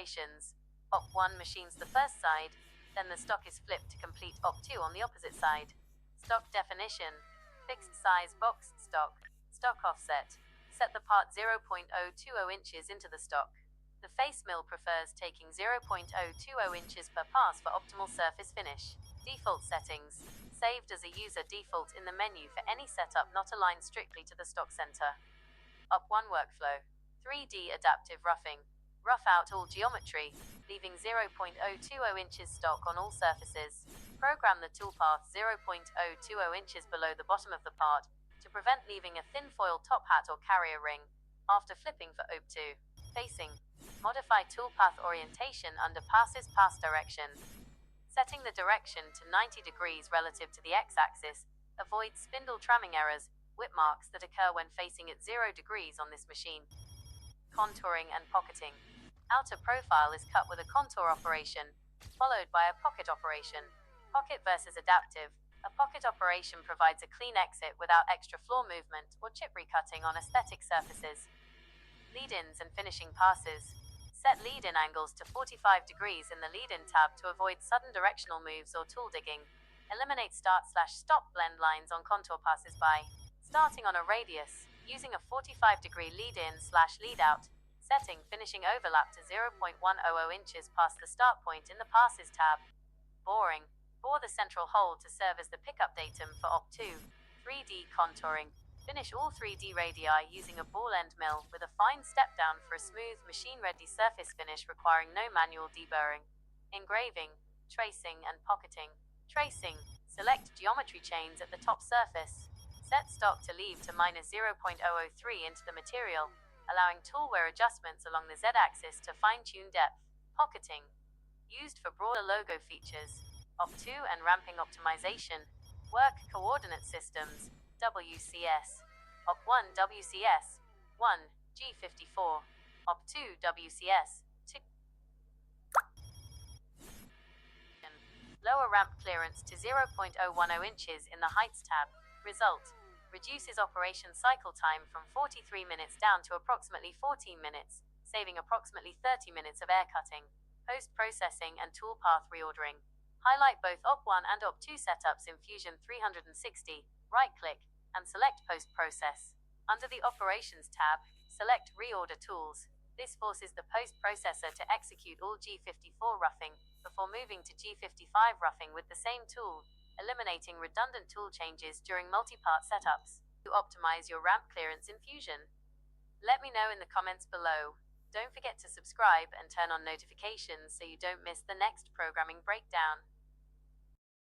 operations. Op1 machines the first side, then the stock is flipped to complete Op2 on the opposite side. Stock definition: fixed size box stock. Stock offset: set the part 0.020 inches into the stock. The face mill prefers taking 0.020 inches per pass for optimal surface finish. Default settings: saved as a user default in the menu for any setup not aligned strictly to the stock center. Op1 workflow: 3D adaptive roughing. Rough out all geometry, leaving 0.020 inches stock on all surfaces. Program the toolpath 0.020 inches below the bottom of the part to prevent leaving a thin foil top hat or carrier ring after flipping for Op2. Facing: modify toolpath orientation under passes pass direction. Setting the direction to 90 degrees relative to the x-axis avoids spindle tramming errors, whip marks that occur when facing at 0 degrees on this machine. Contouring and pocketing: outer profile is cut with a contour operation, followed by a pocket operation. Pocket versus adaptive: a pocket operation provides a clean exit without extra floor movement or chip recutting on aesthetic surfaces. Lead-ins and finishing passes: set lead-in angles to 45 degrees in the lead-in tab to avoid sudden directional moves or tool digging. Eliminate start/stop blend lines on contour passes by starting on a radius, using a 45-degree lead-in/lead-out, setting finishing overlap to 0.100 inches past the start point in the passes tab. Boring: bore the central hole to serve as the pickup datum for Op2. 3D contouring: finish all 3D radii using a ball end mill with a fine step down for a smooth, machine-ready surface finish requiring no manual deburring. Engraving, tracing, and pocketing. Tracing: select geometry chains at the top surface. Set stock to leave to -0.003 into the material, allowing tool wear adjustments along the Z-axis to fine-tune depth. Pocketing: used for broader logo features. Op2 and ramping optimization. Work coordinate systems, WCS. Op1 WCS 1 G54. Op2 WCS 2. Lower ramp clearance to 0.010 inches in the heights tab. Result: reduces operation cycle time from 43 minutes down to approximately 14 minutes, saving approximately 30 minutes of air cutting. Post-processing and toolpath reordering. Highlight both Op1 and Op2 setups in Fusion 360, right-click, and select Post-Process. Under the Operations tab, select Reorder Tools. This forces the post-processor to execute all G54 roughing before moving to G55 roughing with the same tool, eliminating redundant tool changes during multi-part setups. To optimize your ramp clearance in Fusion. Let me know in the comments below. Don't forget to subscribe and turn on notifications so you don't miss the next programming breakdown.